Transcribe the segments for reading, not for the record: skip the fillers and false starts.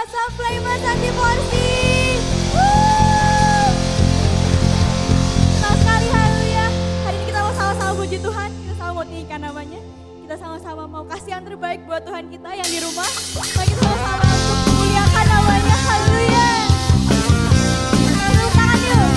Sang Playmas Anti Porsi. Senang sekali, haleluya. Hari ini kita mau sama-sama puji Tuhan, kita sama mau tinggikan namanya. Kita sama-sama mau kasih yang terbaik buat Tuhan kita yang di rumah. Mari kita sama-sama untuk muliakan namanya, haleluya. Tepuk tangan yuk.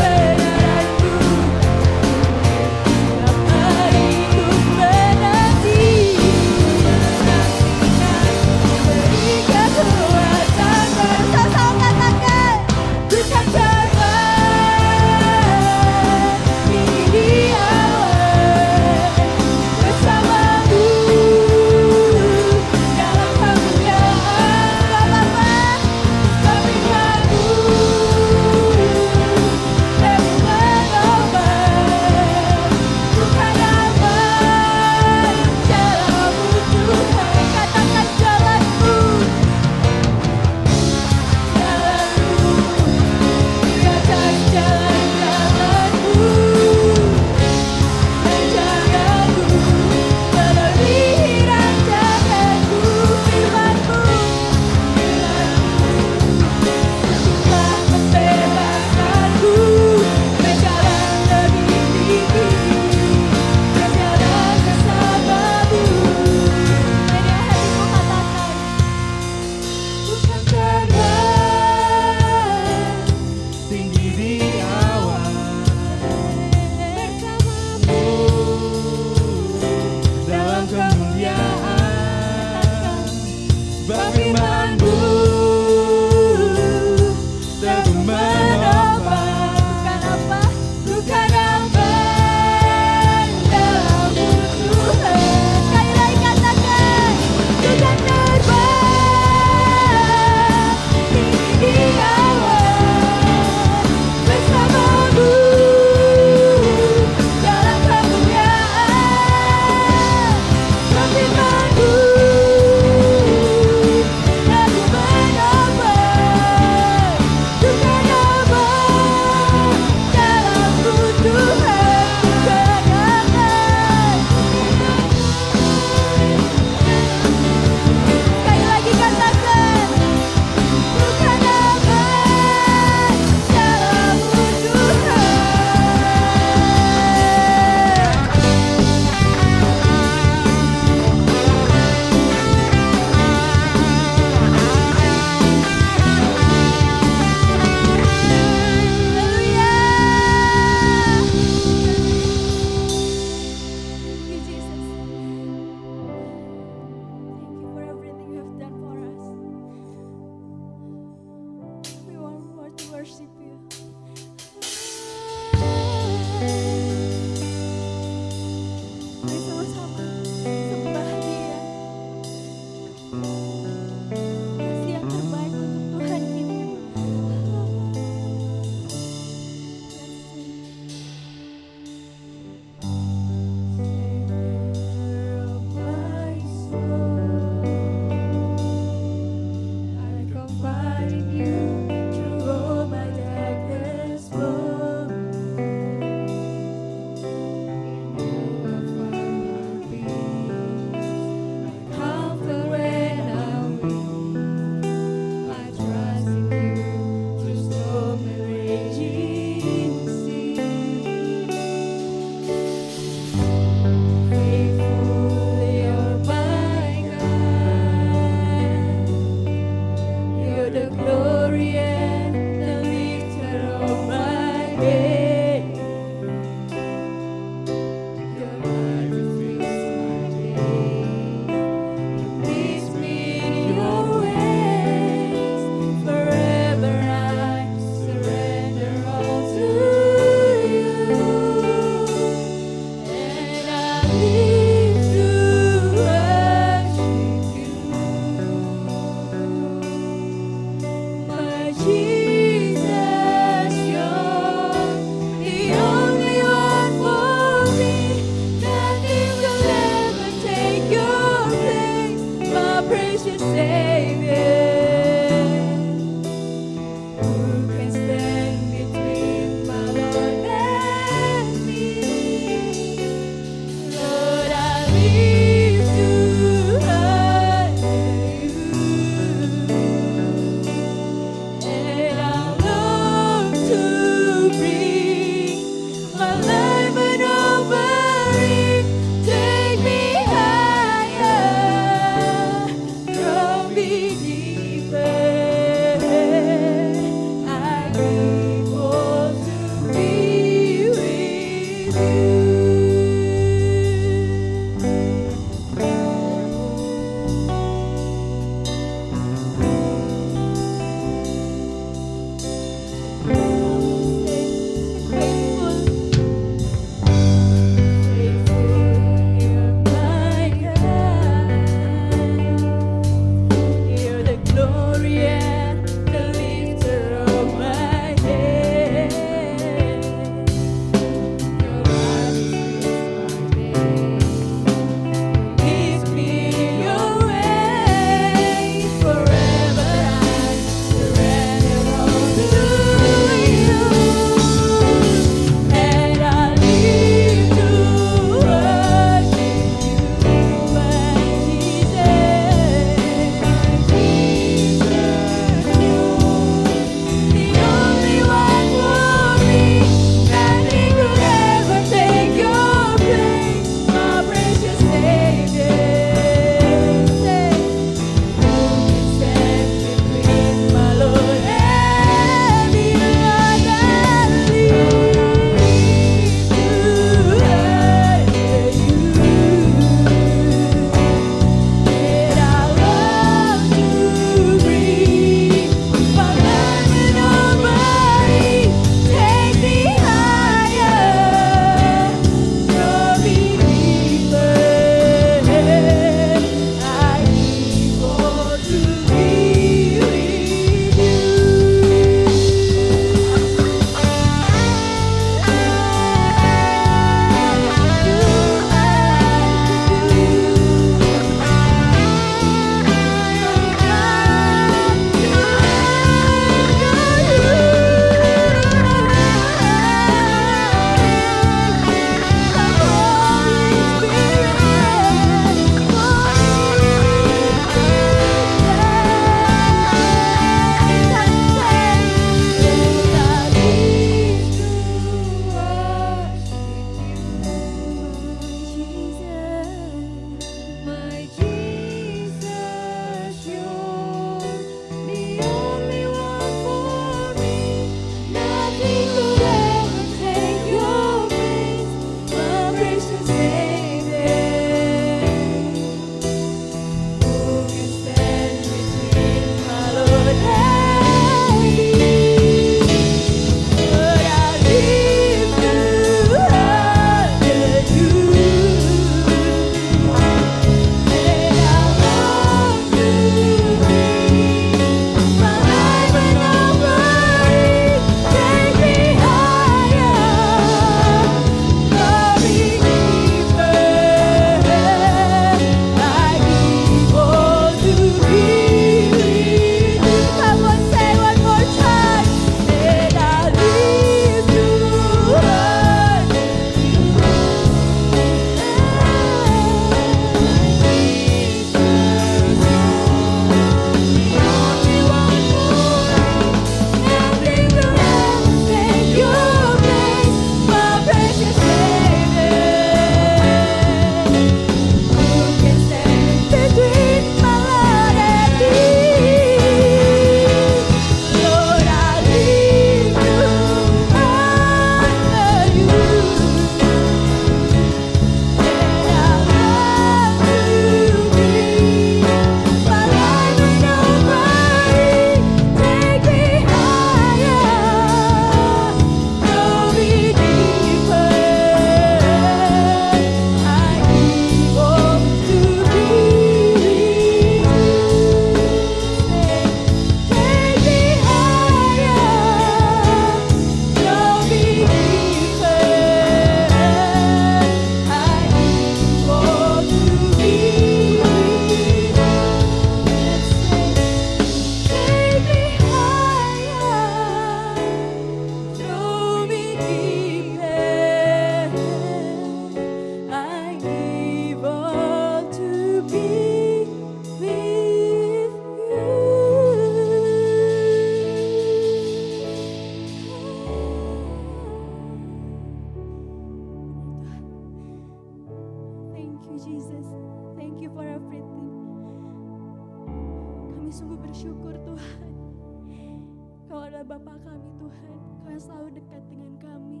kami Tuhan, Kau yang selalu dekat dengan kami.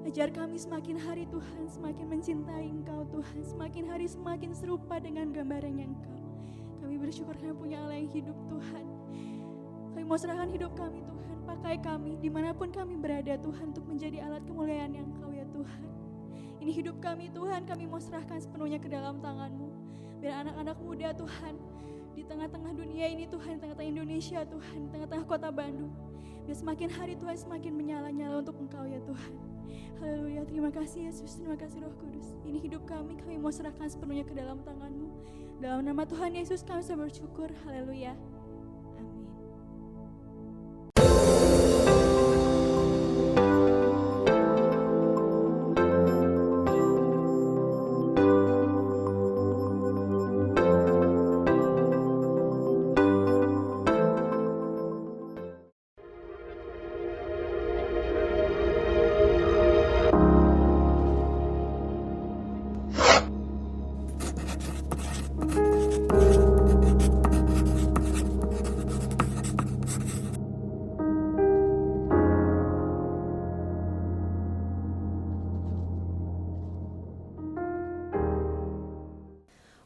Ajar kami semakin hari Tuhan, semakin mencintai Engkau Tuhan, semakin hari semakin serupa dengan gambarannya Engkau. Kami bersyukur kami punya Allah yang hidup Tuhan. Kami mau serahkan hidup kami Tuhan, pakai kami dimanapun kami berada Tuhan untuk menjadi alat kemuliaan yang Engkau ya Tuhan. Ini hidup kami Tuhan, kami mau serahkan sepenuhnya ke dalam tangan-Mu. Biar anak-anak muda Tuhan, di tengah-tengah dunia ini Tuhan, di tengah-tengah Indonesia Tuhan, di tengah-tengah kota Bandung. Biar semakin hari Tuhan semakin menyala-nyala untuk Engkau ya Tuhan. Haleluya, terima kasih Yesus, terima kasih Roh Kudus. Ini hidup kami mau serahkan sepenuhnya ke dalam tangan-Mu. Dalam nama Tuhan Yesus kami sudah bersyukur, haleluya. Amin.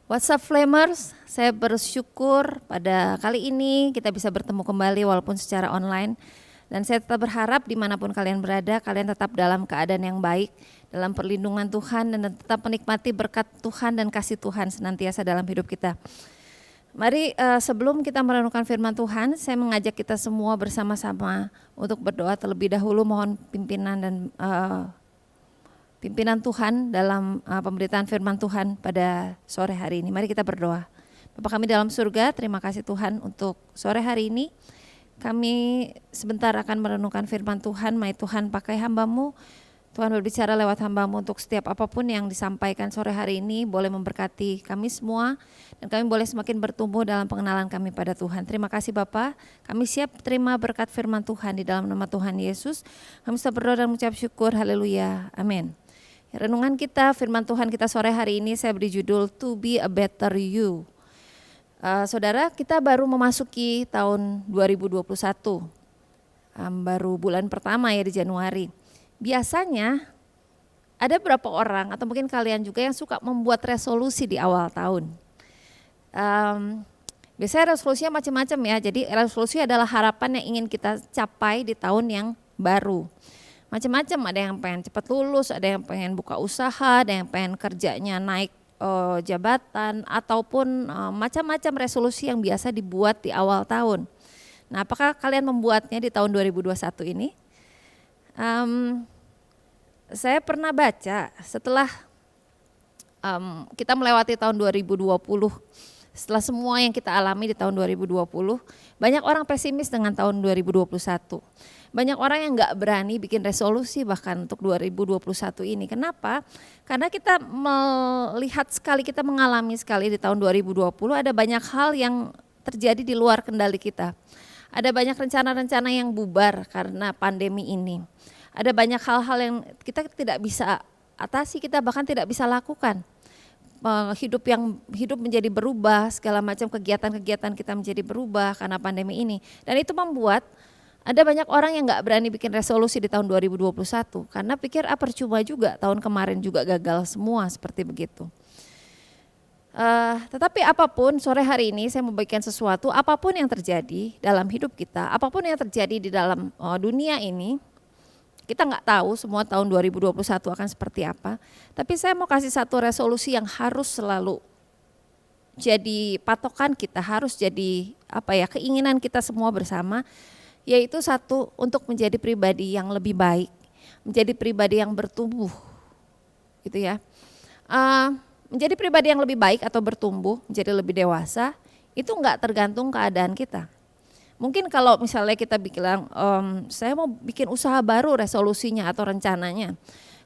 What's up Flamers, saya bersyukur pada kali ini kita bisa bertemu kembali walaupun secara online. Dan saya tetap berharap dimanapun kalian berada, kalian tetap dalam keadaan yang baik, dalam perlindungan Tuhan dan tetap menikmati berkat Tuhan dan kasih Tuhan senantiasa dalam hidup kita. Mari sebelum kita merenungkan firman Tuhan, saya mengajak kita semua bersama-sama untuk berdoa terlebih dahulu, mohon pimpinan Tuhan dalam pemberitaan firman Tuhan pada sore hari ini. Mari kita berdoa. Bapa kami dalam surga, terima kasih Tuhan untuk sore hari ini. Kami sebentar akan merenungkan firman Tuhan. Mari Tuhan pakai hamba-Mu. Tuhan berbicara lewat hamba-Mu untuk setiap apapun yang disampaikan sore hari ini boleh memberkati kami semua. Dan kami boleh semakin bertumbuh dalam pengenalan kami pada Tuhan. Terima kasih Bapa. Kami siap terima berkat firman Tuhan di dalam nama Tuhan Yesus. Kami sudah berdoa dan mengucap syukur. Haleluya. Amin. Renungan kita, firman Tuhan kita sore hari ini saya beri judul To Be a Better You. Saudara, kita baru memasuki tahun 2021, baru bulan pertama ya di Januari. Biasanya ada beberapa orang atau mungkin kalian juga yang suka membuat resolusi di awal tahun. Biasanya resolusinya macam-macam ya, jadi resolusi adalah harapan yang ingin kita capai di tahun yang baru. Macam-macam, ada yang pengen cepat lulus, ada yang pengen buka usaha, ada yang pengen kerjanya naik jabatan, ataupun macam-macam resolusi yang biasa dibuat di awal tahun. Nah, apakah kalian membuatnya di tahun 2021 ini? Saya pernah baca setelah kita melewati tahun 2020, setelah semua yang kita alami di tahun 2020, banyak orang pesimis dengan tahun 2021. Banyak orang yang gak berani bikin resolusi bahkan untuk 2021 ini. Kenapa? Karena kita melihat sekali, kita mengalami sekali di tahun 2020 ada banyak hal yang terjadi di luar kendali kita. Ada banyak rencana-rencana yang bubar karena pandemi ini. Ada banyak hal-hal yang kita tidak bisa atasi, kita bahkan tidak bisa lakukan. Hidup menjadi berubah, segala macam kegiatan-kegiatan kita menjadi berubah karena pandemi ini. Dan itu membuat ada banyak orang yang gak berani bikin resolusi di tahun 2021 karena pikir percuma juga, tahun kemarin juga gagal semua seperti begitu. Tetapi apapun, sore hari ini saya membagikan sesuatu, apapun yang terjadi dalam hidup kita, apapun yang terjadi di dalam dunia ini, kita gak tahu semua tahun 2021 akan seperti apa. Tapi saya mau kasih satu resolusi yang harus selalu jadi patokan kita, harus jadi keinginan kita semua bersama. Yaitu satu, untuk menjadi pribadi yang lebih baik, menjadi pribadi yang bertumbuh, gitu ya. Menjadi pribadi yang lebih baik atau bertumbuh, menjadi lebih dewasa, itu enggak tergantung keadaan kita. Mungkin kalau misalnya kita bilang, saya mau bikin usaha baru resolusinya atau rencananya,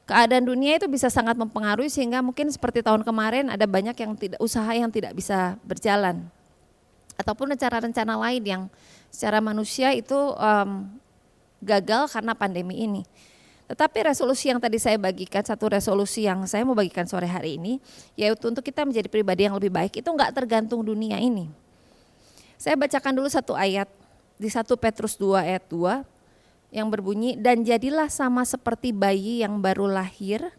keadaan dunia itu bisa sangat mempengaruhi sehingga mungkin seperti tahun kemarin ada banyak usaha yang tidak bisa berjalan. Ataupun rencana-rencana lain yang secara manusia itu gagal karena pandemi ini. Tetapi resolusi yang tadi saya bagikan, satu resolusi yang saya mau bagikan sore hari ini, yaitu untuk kita menjadi pribadi yang lebih baik, itu enggak tergantung dunia ini. Saya bacakan dulu satu ayat di 1 Petrus 2 ayat 2. yang berbunyi, dan jadilah sama seperti bayi yang baru lahir,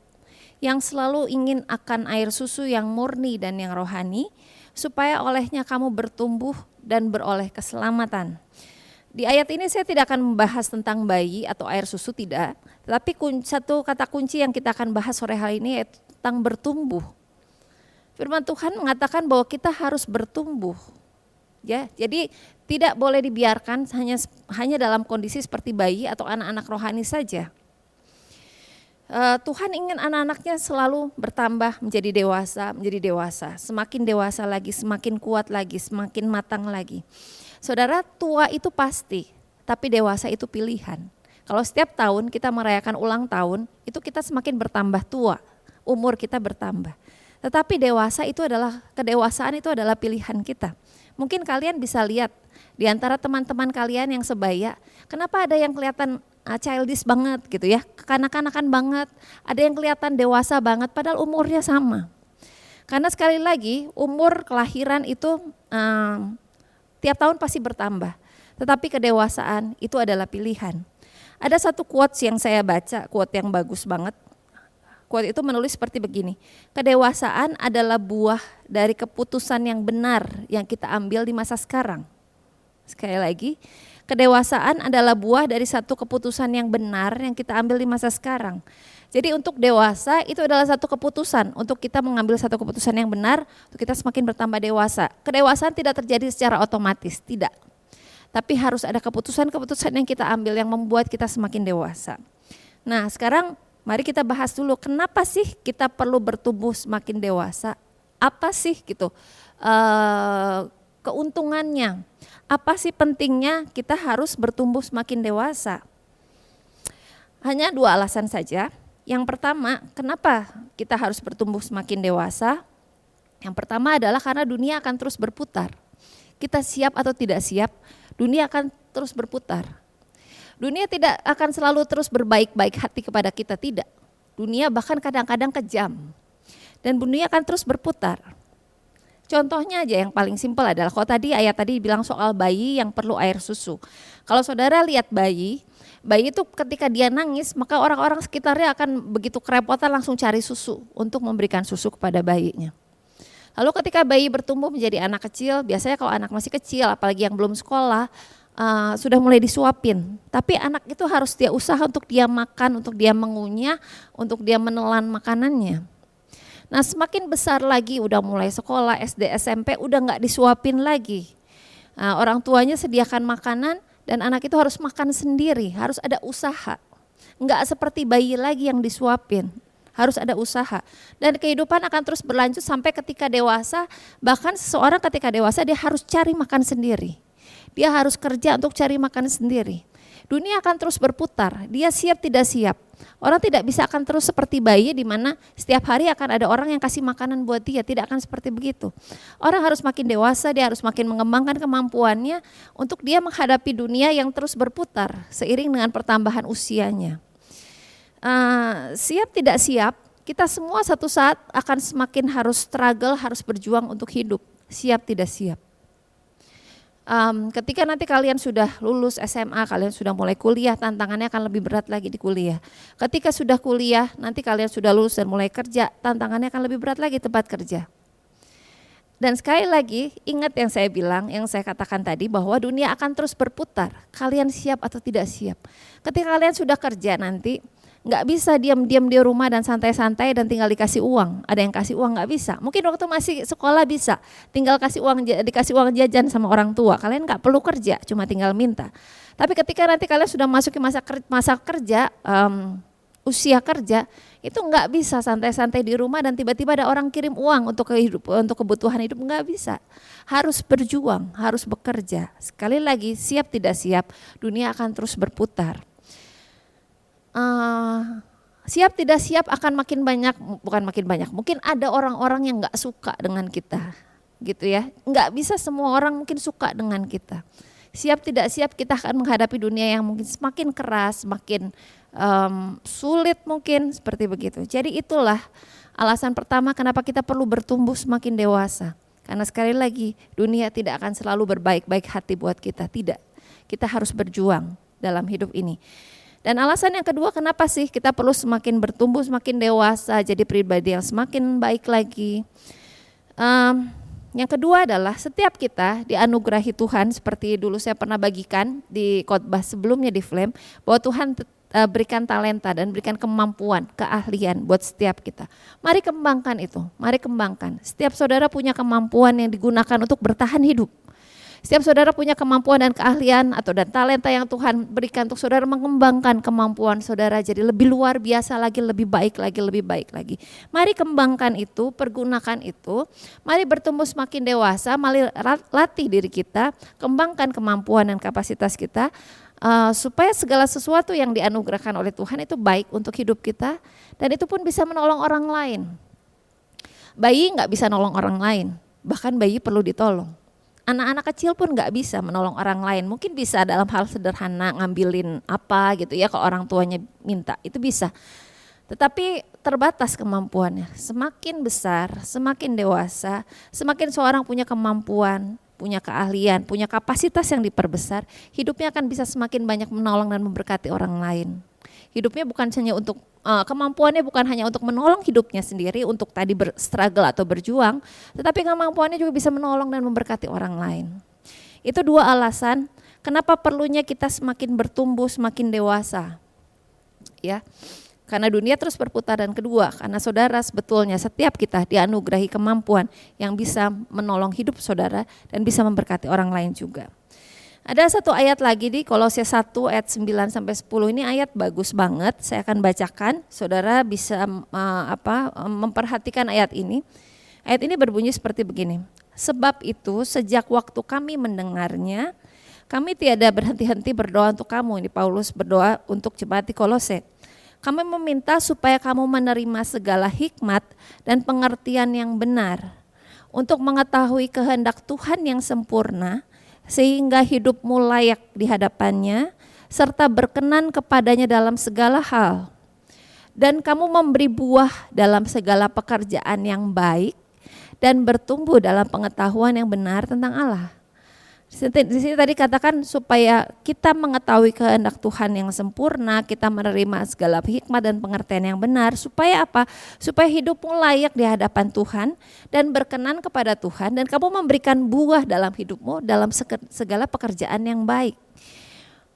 yang selalu ingin akan air susu yang murni dan yang rohani, supaya olehnya kamu bertumbuh dan beroleh keselamatan. Di ayat ini saya tidak akan membahas tentang bayi atau air susu, tidak. Tetapi satu kata kunci yang kita akan bahas sore hari ini yaitu tentang bertumbuh. Firman Tuhan mengatakan bahwa kita harus bertumbuh. Ya, jadi tidak boleh dibiarkan hanya dalam kondisi seperti bayi atau anak-anak rohani saja. Tuhan ingin anak-anaknya selalu bertambah menjadi dewasa, semakin dewasa lagi, semakin kuat lagi, semakin matang lagi. Saudara, tua itu pasti, tapi dewasa itu pilihan. Kalau setiap tahun kita merayakan ulang tahun, itu kita semakin bertambah tua, umur kita bertambah. Tetapi kedewasaan itu adalah pilihan kita. Mungkin kalian bisa lihat di antara teman-teman kalian yang sebaya, kenapa ada yang kelihatan childish banget gitu ya, kekanak-kanakan banget, ada yang kelihatan dewasa banget padahal umurnya sama. Karena sekali lagi umur kelahiran itu tiap tahun pasti bertambah, tetapi kedewasaan itu adalah pilihan. Ada satu quotes yang saya baca, quote yang bagus banget. Quote itu menulis seperti begini, kedewasaan adalah buah dari keputusan yang benar yang kita ambil di masa sekarang. Sekali lagi, kedewasaan adalah buah dari satu keputusan yang benar yang kita ambil di masa sekarang. Jadi untuk dewasa itu adalah satu keputusan, untuk kita mengambil satu keputusan yang benar, untuk kita semakin bertambah dewasa. Kedewasaan tidak terjadi secara otomatis, tidak. Tapi harus ada keputusan-keputusan yang kita ambil yang membuat kita semakin dewasa. Nah sekarang mari kita bahas dulu kenapa sih kita perlu bertumbuh semakin dewasa, apa sih gitu keuntungannya, apa sih pentingnya kita harus bertumbuh semakin dewasa. Hanya 2 alasan saja. Yang pertama, kenapa kita harus bertumbuh semakin dewasa? Yang pertama adalah karena dunia akan terus berputar. Kita siap atau tidak siap, dunia akan terus berputar. Dunia tidak akan selalu terus berbaik-baik hati kepada kita, tidak. Dunia bahkan kadang-kadang kejam. Dan dunia akan terus berputar. Contohnya aja yang paling simpel adalah, kalau ayat tadi bilang soal bayi yang perlu air susu. Kalau saudara lihat bayi itu ketika dia nangis, maka orang-orang sekitarnya akan begitu kerepotan langsung cari susu untuk memberikan susu kepada bayinya. Lalu ketika bayi bertumbuh menjadi anak kecil, biasanya kalau anak masih kecil, apalagi yang belum sekolah, sudah mulai disuapin, tapi anak itu harus dia usaha untuk dia makan, untuk dia mengunyah, untuk dia menelan makanannya. Nah semakin besar lagi, udah mulai sekolah, SD, SMP, udah gak disuapin lagi. Orang tuanya sediakan makanan dan anak itu harus makan sendiri, harus ada usaha. Gak seperti bayi lagi yang disuapin, harus ada usaha. Dan kehidupan akan terus berlanjut sampai ketika dewasa, bahkan seseorang ketika dewasa dia harus cari makan sendiri. Dia harus kerja untuk cari makan sendiri. Dunia akan terus berputar, dia siap tidak siap. Orang tidak bisa akan terus seperti bayi di mana setiap hari akan ada orang yang kasih makanan buat dia, tidak akan seperti begitu. Orang harus makin dewasa, dia harus makin mengembangkan kemampuannya untuk dia menghadapi dunia yang terus berputar seiring dengan pertambahan usianya. Siap tidak siap, kita semua satu saat akan semakin harus struggle, harus berjuang untuk hidup, siap tidak siap. Ketika nanti kalian sudah lulus SMA, kalian sudah mulai kuliah, tantangannya akan lebih berat lagi di kuliah. Ketika sudah kuliah, nanti kalian sudah lulus dan mulai kerja, tantangannya akan lebih berat lagi tempat kerja. Dan sekali lagi, ingat yang saya bilang, yang saya katakan tadi bahwa dunia akan terus berputar. Kalian siap atau tidak siap. Ketika kalian sudah kerja nanti, nggak bisa diam-diam di rumah dan santai-santai dan tinggal dikasih uang. Ada yang kasih uang, nggak bisa. Mungkin waktu masih sekolah bisa, tinggal dikasih uang jajan sama orang tua. Kalian nggak perlu kerja, cuma tinggal minta. Tapi ketika nanti kalian sudah masuk ke masa kerja, usia kerja, itu nggak bisa santai-santai di rumah dan tiba-tiba ada orang kirim uang untuk kebutuhan hidup, nggak bisa. Harus berjuang, harus bekerja. Sekali lagi, siap tidak siap, dunia akan terus berputar. Siap tidak siap akan bukan makin banyak, mungkin ada orang-orang yang gak suka dengan kita gitu ya, gak bisa semua orang mungkin suka dengan kita. Siap tidak siap kita akan menghadapi dunia yang mungkin semakin keras, semakin sulit mungkin seperti begitu. Jadi itulah alasan pertama kenapa kita perlu bertumbuh semakin dewasa. Karena sekali lagi dunia tidak akan selalu berbaik-baik hati buat kita, tidak. Kita harus berjuang. dalam hidup ini. Dan alasan yang kedua, kenapa sih kita perlu semakin bertumbuh, semakin dewasa, jadi pribadi yang semakin baik lagi. Yang kedua adalah setiap kita dianugerahi Tuhan, seperti dulu saya pernah bagikan di khotbah sebelumnya di Flame, bahwa Tuhan berikan talenta dan berikan kemampuan, keahlian buat setiap kita. Mari kembangkan itu, mari kembangkan. Setiap saudara punya kemampuan yang digunakan untuk bertahan hidup. Setiap saudara punya kemampuan dan keahlian dan talenta yang Tuhan berikan untuk saudara mengembangkan kemampuan saudara jadi lebih luar biasa lagi, lebih baik lagi, lebih baik lagi. Mari kembangkan itu, pergunakan itu. Mari bertumbuh semakin dewasa, mari latih diri kita, kembangkan kemampuan dan kapasitas kita supaya segala sesuatu yang dianugerahkan oleh Tuhan itu baik untuk hidup kita dan itu pun bisa menolong orang lain. Bayi nggak bisa nolong orang lain, bahkan bayi perlu ditolong. Anak-anak kecil pun nggak bisa menolong orang lain. Mungkin bisa dalam hal sederhana ngambilin apa gitu ya kalau orang tuanya minta, itu bisa. Tetapi terbatas kemampuannya. Semakin besar, semakin dewasa, semakin seorang punya kemampuan, punya keahlian, punya kapasitas yang diperbesar, hidupnya akan bisa semakin banyak menolong dan memberkati orang lain. Hidupnya bukan hanya untuk kemampuannya bukan hanya untuk menolong hidupnya sendiri, untuk tadi berstruggle atau berjuang, tetapi kemampuannya juga bisa menolong dan memberkati orang lain. Itu dua alasan kenapa perlunya kita semakin bertumbuh, semakin dewasa. Ya. Karena dunia terus berputar, dan kedua, karena saudara sebetulnya setiap kita dianugerahi kemampuan yang bisa menolong hidup saudara dan bisa memberkati orang lain juga. Ada satu ayat lagi di Kolose 1 ayat 9 sampai 10, ini ayat bagus banget, saya akan bacakan, saudara bisa memperhatikan ayat ini. Ayat ini berbunyi seperti begini, sebab itu sejak waktu kami mendengarnya, kami tiada berhenti-henti berdoa untuk kamu. Ini Paulus berdoa untuk jemaat di Kolose. Kami meminta supaya kamu menerima segala hikmat dan pengertian yang benar untuk mengetahui kehendak Tuhan yang sempurna, sehingga hidupmu layak di hadapannya, serta berkenan kepadanya dalam segala hal. Dan kamu memberi buah dalam segala pekerjaan yang baik, dan bertumbuh dalam pengetahuan yang benar tentang Allah. Di sini tadi katakan supaya kita mengetahui kehendak Tuhan yang sempurna, kita menerima segala hikmat dan pengertian yang benar, supaya apa? Supaya hidupmu layak di hadapan Tuhan dan berkenan kepada Tuhan, dan kamu memberikan buah dalam hidupmu dalam segala pekerjaan yang baik.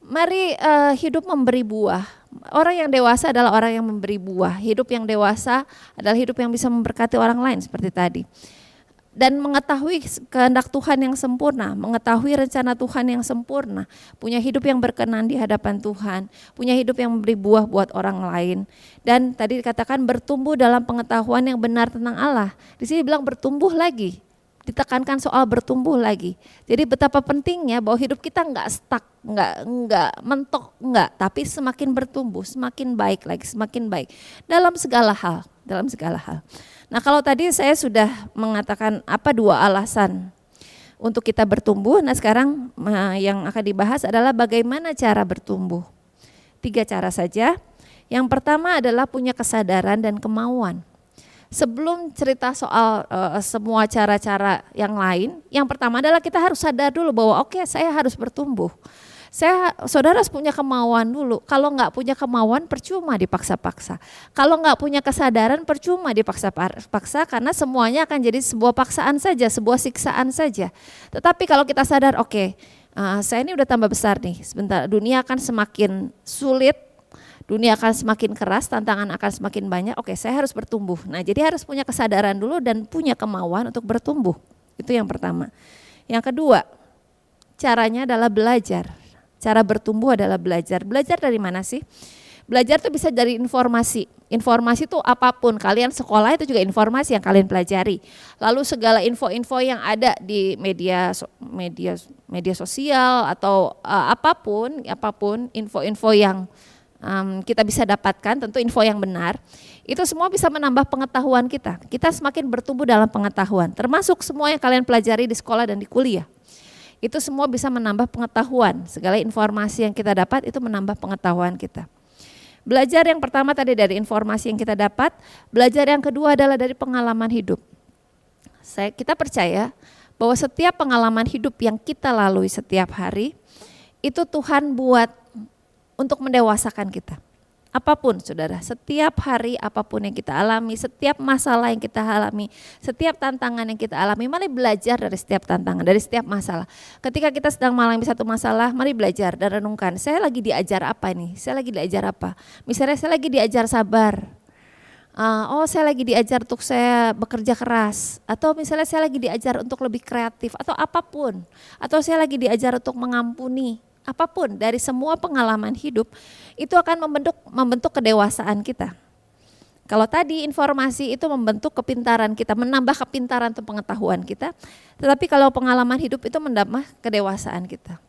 Mari hidup memberi buah. Orang yang dewasa adalah orang yang memberi buah. Hidup yang dewasa adalah hidup yang bisa memberkati orang lain seperti tadi. Dan mengetahui kehendak Tuhan yang sempurna, mengetahui rencana Tuhan yang sempurna, punya hidup yang berkenan di hadapan Tuhan, punya hidup yang memberi buah buat orang lain. Dan tadi dikatakan bertumbuh dalam pengetahuan yang benar tentang Allah. Di sini bilang bertumbuh lagi, ditekankan soal bertumbuh lagi. Jadi betapa pentingnya bahwa hidup kita enggak stuck, enggak mentok, enggak, tapi semakin bertumbuh, semakin baik lagi, semakin baik dalam segala hal, dalam segala hal. Nah, kalau tadi saya sudah mengatakan apa dua alasan untuk kita bertumbuh, nah sekarang yang akan dibahas adalah bagaimana cara bertumbuh. 3 cara saja. Yang pertama adalah punya kesadaran dan kemauan. Sebelum cerita soal semua cara-cara yang lain, yang pertama adalah kita harus sadar dulu bahwa oke, saya harus bertumbuh. Saudara harus punya kemauan dulu. Kalau nggak punya kemauan, percuma dipaksa-paksa. Kalau nggak punya kesadaran, percuma dipaksa-paksa, karena semuanya akan jadi sebuah paksaan saja, sebuah siksaan saja. Tetapi kalau kita sadar, oke, saya ini udah tambah besar nih, sebentar, dunia akan semakin sulit, dunia akan semakin keras, tantangan akan semakin banyak, oke, saya harus bertumbuh. Nah, jadi harus punya kesadaran dulu dan punya kemauan untuk bertumbuh. Itu yang pertama. Yang kedua, caranya adalah belajar. Cara bertumbuh adalah belajar. Belajar dari mana sih? Belajar itu bisa dari informasi. Informasi itu apapun. Kalian sekolah itu juga informasi yang kalian pelajari. Lalu segala info-info yang ada di media sosial atau apapun info-info yang kita bisa dapatkan, tentu info yang benar. Itu semua bisa menambah pengetahuan kita. Kita semakin bertumbuh dalam pengetahuan. Termasuk semua yang kalian pelajari di sekolah dan di kuliah. Itu semua bisa menambah pengetahuan. Segala informasi yang kita dapat itu menambah pengetahuan kita. Belajar yang pertama tadi dari informasi yang kita dapat. Belajar yang kedua adalah dari pengalaman hidup. Kita percaya bahwa setiap pengalaman hidup yang kita lalui setiap hari, itu Tuhan buat untuk mendewasakan kita. Apapun saudara, setiap hari apapun yang kita alami, setiap masalah yang kita alami, setiap tantangan yang kita alami, mari belajar dari setiap tantangan, dari setiap masalah. Ketika kita sedang mengalami satu masalah, mari belajar dan renungkan, saya lagi diajar apa nih? Saya lagi diajar apa? Misalnya saya lagi diajar sabar. Saya lagi diajar untuk saya bekerja keras, atau misalnya saya lagi diajar untuk lebih kreatif, atau apapun, atau saya lagi diajar untuk mengampuni. Apapun dari semua pengalaman hidup itu akan membentuk kedewasaan kita. Kalau tadi informasi itu membentuk kepintaran kita, menambah kepintaran atau pengetahuan kita, tetapi kalau pengalaman hidup itu menambah kedewasaan kita.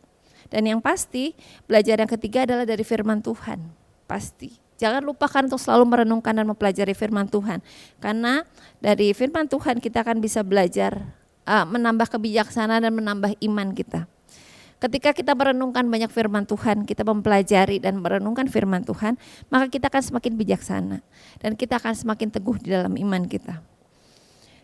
Dan yang pasti belajar yang ketiga adalah dari firman Tuhan, pasti. Jangan lupakan untuk selalu merenungkan dan mempelajari firman Tuhan, karena dari firman Tuhan kita akan bisa belajar menambah kebijaksanaan dan menambah iman kita. Ketika kita merenungkan banyak firman Tuhan, kita mempelajari dan merenungkan firman Tuhan, maka kita akan semakin bijaksana dan kita akan semakin teguh di dalam iman kita.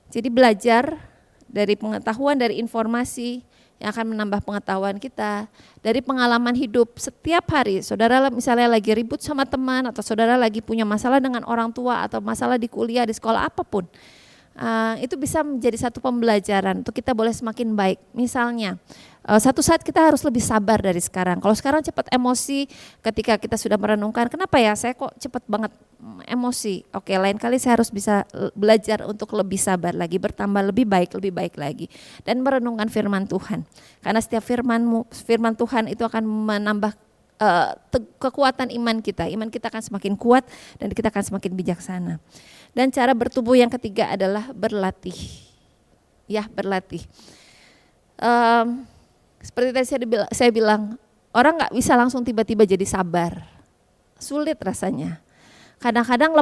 Jadi belajar dari pengetahuan, dari informasi yang akan menambah pengetahuan kita, dari pengalaman hidup setiap hari. Saudara misalnya lagi ribut sama teman, atau saudara lagi punya masalah dengan orang tua, atau masalah di kuliah, di sekolah, apapun. Itu bisa menjadi satu pembelajaran untuk kita boleh semakin baik. Misalnya, satu saat kita harus lebih sabar dari sekarang. Kalau sekarang cepat emosi, ketika kita sudah merenungkan, kenapa ya saya kok cepat banget emosi? Oke, lain kali saya harus bisa belajar untuk lebih sabar lagi, bertambah lebih baik lagi. Dan merenungkan firman Tuhan. Karena setiap firman Tuhan itu akan menambah kekuatan iman kita akan semakin kuat dan kita akan semakin bijaksana. Dan cara bertumbuh yang ketiga adalah berlatih. Ya, berlatih. Seperti tadi saya bilang, orang nggak bisa langsung tiba-tiba jadi sabar. Sulit rasanya. Kadang-kadang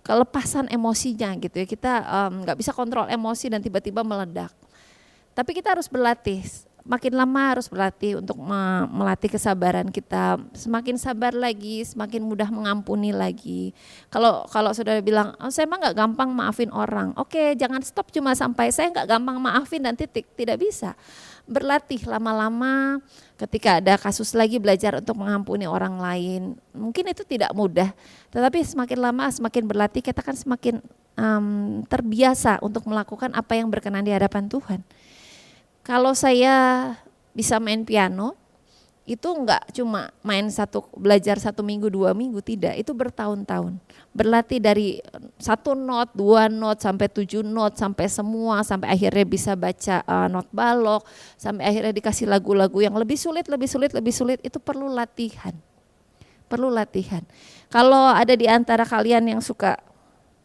kelepasan emosinya gitu ya. Kita nggak bisa kontrol emosi dan tiba-tiba meledak. Tapi kita harus berlatih. Makin lama harus berlatih untuk melatih kesabaran kita. Semakin sabar lagi, semakin mudah mengampuni lagi. Kalau saudara bilang, saya emang nggak gampang maafin orang. Oke, jangan stop cuma sampai saya nggak gampang maafin dan titik. Tidak bisa. Berlatih lama-lama. Ketika ada kasus lagi belajar untuk mengampuni orang lain. Mungkin itu tidak mudah. Tetapi semakin lama, semakin berlatih, kita akan semakin terbiasa untuk melakukan apa yang berkenan di hadapan Tuhan. Kalau saya bisa main piano, itu enggak cuma belajar 1 minggu, 2 minggu, tidak. Itu bertahun-tahun. Berlatih dari 1 not, 2 not, sampai 7 not, sampai semua, sampai akhirnya bisa baca not balok, sampai akhirnya dikasih lagu-lagu yang lebih sulit, itu perlu latihan. Perlu latihan. Kalau ada di antara kalian yang suka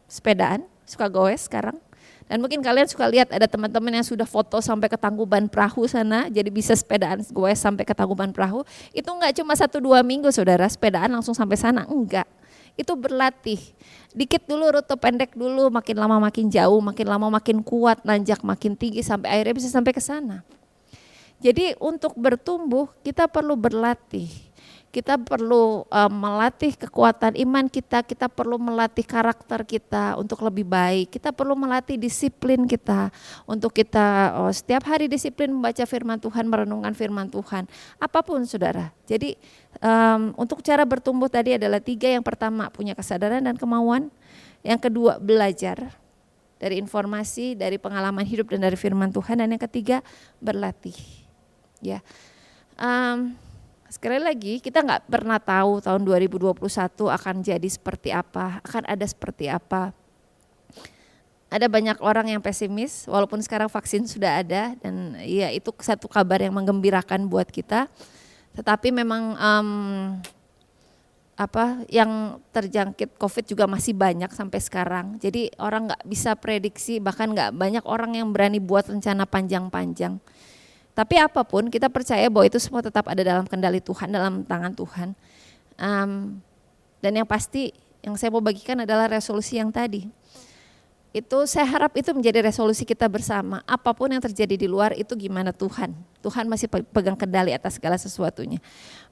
sepedaan, suka goes sekarang, dan mungkin kalian suka lihat ada teman-teman yang sudah foto sampai ke Tangkuban Perahu sana, jadi bisa sepedaan goes sampai ke Tangkuban Perahu. Itu enggak cuma 1-2 minggu saudara, sepedaan langsung sampai sana, enggak. Itu berlatih, dikit dulu, rute pendek dulu, makin lama makin jauh, makin lama makin kuat, nanjak makin tinggi sampai akhirnya bisa sampai ke sana. Jadi untuk bertumbuh kita perlu berlatih. Kita perlu melatih kekuatan iman kita perlu melatih karakter kita untuk lebih baik. Kita perlu melatih disiplin kita untuk kita setiap hari disiplin membaca firman Tuhan, merenungkan firman Tuhan. Apapun saudara. Jadi untuk cara bertumbuh tadi adalah 3. Yang pertama punya kesadaran dan kemauan. Yang kedua belajar dari informasi, dari pengalaman hidup dan dari firman Tuhan. Dan yang ketiga berlatih. Ya. Sekali lagi kita nggak pernah tahu tahun 2021 akan jadi seperti apa, akan ada seperti apa. Ada banyak orang yang pesimis walaupun sekarang vaksin sudah ada dan ya itu satu kabar yang menggembirakan buat kita. Tetapi memang yang terjangkit COVID juga masih banyak sampai sekarang. Jadi orang nggak bisa prediksi, bahkan nggak banyak orang yang berani buat rencana panjang-panjang. Tapi apapun kita percaya bahwa itu semua tetap ada dalam kendali Tuhan, dalam tangan Tuhan. Dan yang pasti yang saya mau bagikan adalah resolusi yang tadi. Itu saya harap itu menjadi resolusi kita bersama. Apapun yang terjadi di luar itu gimana Tuhan. Tuhan masih pegang kendali atas segala sesuatunya.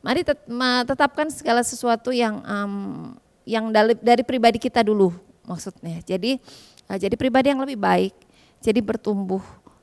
Mari tetapkan segala sesuatu yang dari pribadi kita dulu maksudnya. Jadi pribadi yang lebih baik, jadi bertumbuh.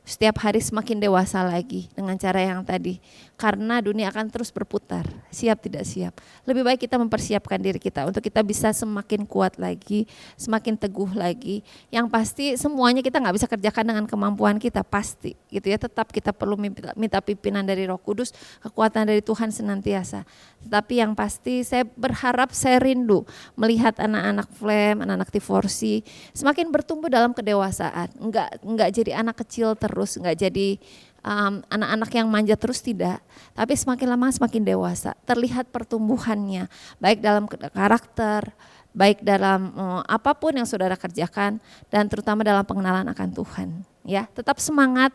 Setiap hari semakin dewasa lagi dengan cara yang tadi. karena dunia akan terus berputar, siap tidak siap. Lebih baik kita mempersiapkan diri kita untuk kita bisa semakin kuat lagi, semakin teguh lagi. Yang pasti semuanya kita nggak bisa kerjakan dengan kemampuan kita, pasti gitu ya. Tetap kita perlu minta pimpinan dari Roh Kudus, kekuatan dari Tuhan senantiasa. Tetapi yang pasti saya berharap, saya rindu melihat anak-anak Flame, anak-anak T4C semakin bertumbuh dalam kedewasaan. Enggak jadi anak kecil terus, enggak jadi anak-anak yang manja terus, tidak. Tapi semakin lama semakin dewasa, terlihat pertumbuhannya, baik dalam karakter, baik dalam apapun yang saudara kerjakan, dan terutama dalam pengenalan akan Tuhan. Ya, tetap semangat,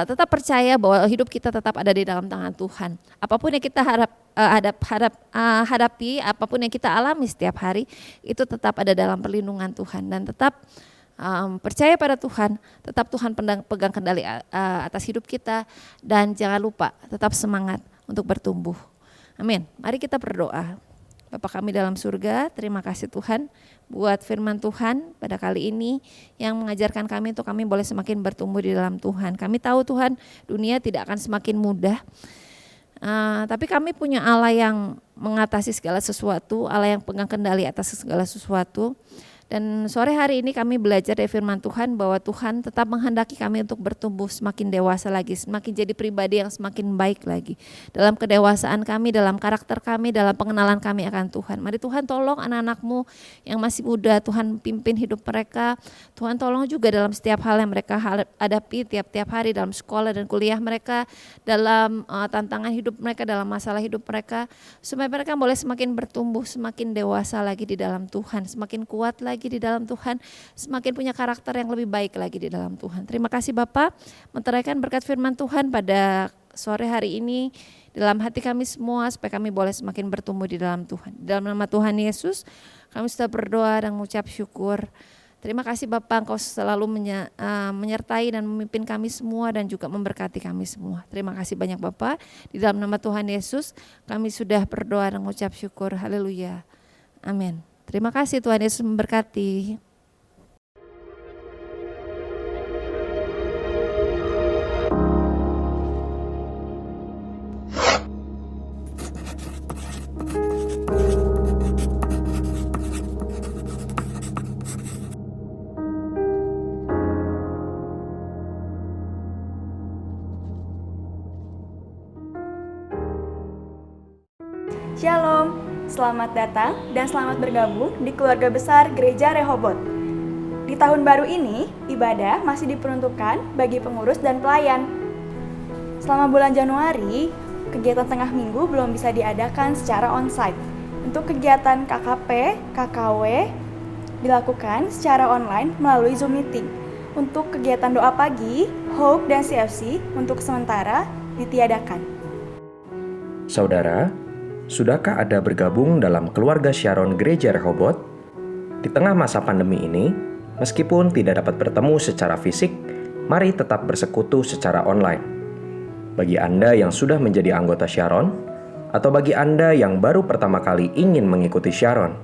tetap percaya bahwa hidup kita tetap ada di dalam tangan Tuhan. Apapun yang kita hadapi, apapun yang kita alami setiap hari, itu tetap ada dalam perlindungan Tuhan, dan tetap percaya pada Tuhan, tetap Tuhan pegang kendali atas hidup kita, dan jangan lupa tetap semangat untuk bertumbuh. Amin. Mari kita berdoa. Bapa kami dalam surga, terima kasih Tuhan buat firman Tuhan pada kali ini yang mengajarkan kami untuk kami boleh semakin bertumbuh di dalam Tuhan. Kami tahu Tuhan, dunia tidak akan semakin mudah, tapi kami punya Allah yang mengatasi segala sesuatu, Allah yang pegang kendali atas segala sesuatu. Dan sore hari ini kami belajar dari firman Tuhan bahwa Tuhan tetap menghendaki kami untuk bertumbuh semakin dewasa lagi, semakin jadi pribadi yang semakin baik lagi. Dalam kedewasaan kami, dalam karakter kami, dalam pengenalan kami akan Tuhan. Mari Tuhan tolong anak-anak-Mu yang masih muda, Tuhan pimpin hidup mereka. Tuhan tolong juga dalam setiap hal yang mereka hadapi tiap-tiap hari dalam sekolah dan kuliah mereka, dalam tantangan hidup mereka, dalam masalah hidup mereka. Supaya mereka boleh semakin bertumbuh, semakin dewasa lagi di dalam Tuhan, semakin kuat lagi di dalam Tuhan, semakin punya karakter yang lebih baik lagi di dalam Tuhan. Terima kasih Bapak, menteraikan berkat firman Tuhan pada sore hari ini dalam hati kami semua, supaya kami boleh semakin bertumbuh di dalam Tuhan. Dalam nama Tuhan Yesus, kami sudah berdoa dan mengucap syukur. Terima kasih Bapak, Engkau selalu menyertai dan memimpin kami semua dan juga memberkati kami semua. Terima kasih banyak Bapak. Di dalam nama Tuhan Yesus, kami sudah berdoa dan mengucap syukur. Haleluya. Amin. Terima kasih, Tuhan Yesus memberkati. Shalom, selamat datang dan selamat bergabung di keluarga besar Gereja Rehoboth. Di tahun baru ini, ibadah masih diperuntukkan bagi pengurus dan pelayan. Selama bulan Januari, kegiatan tengah minggu belum bisa diadakan secara onsite. Untuk kegiatan KKP, KKW dilakukan secara online melalui Zoom meeting. Untuk kegiatan doa pagi, Hope dan CFC untuk sementara ditiadakan. Saudara, sudahkah Anda bergabung dalam keluarga Sharon Gereja Rehoboth? Di tengah masa pandemi ini, meskipun tidak dapat bertemu secara fisik, mari tetap bersekutu secara online. Bagi Anda yang sudah menjadi anggota Sharon, atau bagi Anda yang baru pertama kali ingin mengikuti Sharon,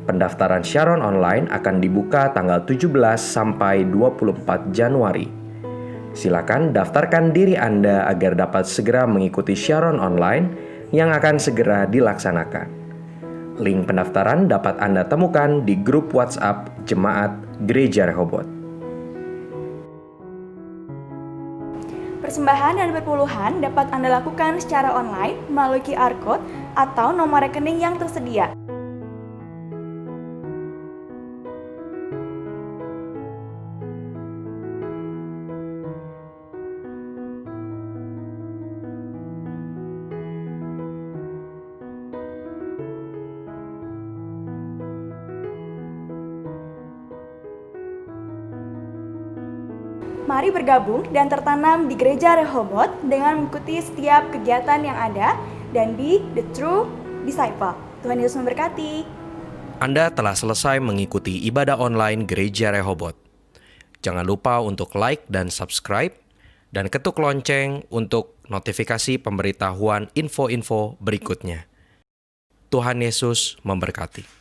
pendaftaran Sharon online akan dibuka tanggal 17 sampai 24 Januari. Silakan daftarkan diri Anda agar dapat segera mengikuti Sharon online yang akan segera dilaksanakan. Link pendaftaran dapat Anda temukan di grup WhatsApp Jemaat Gereja Rehoboth. Persembahan dan perpuluhan dapat Anda lakukan secara online melalui QR Code atau nomor rekening yang tersedia. Mari bergabung dan tertanam di Gereja Rehoboth dengan mengikuti setiap kegiatan yang ada dan be the true disciple. Tuhan Yesus memberkati. Anda telah selesai mengikuti ibadah online Gereja Rehoboth. Jangan lupa untuk like dan subscribe, dan ketuk lonceng untuk notifikasi pemberitahuan info-info berikutnya. Tuhan Yesus memberkati.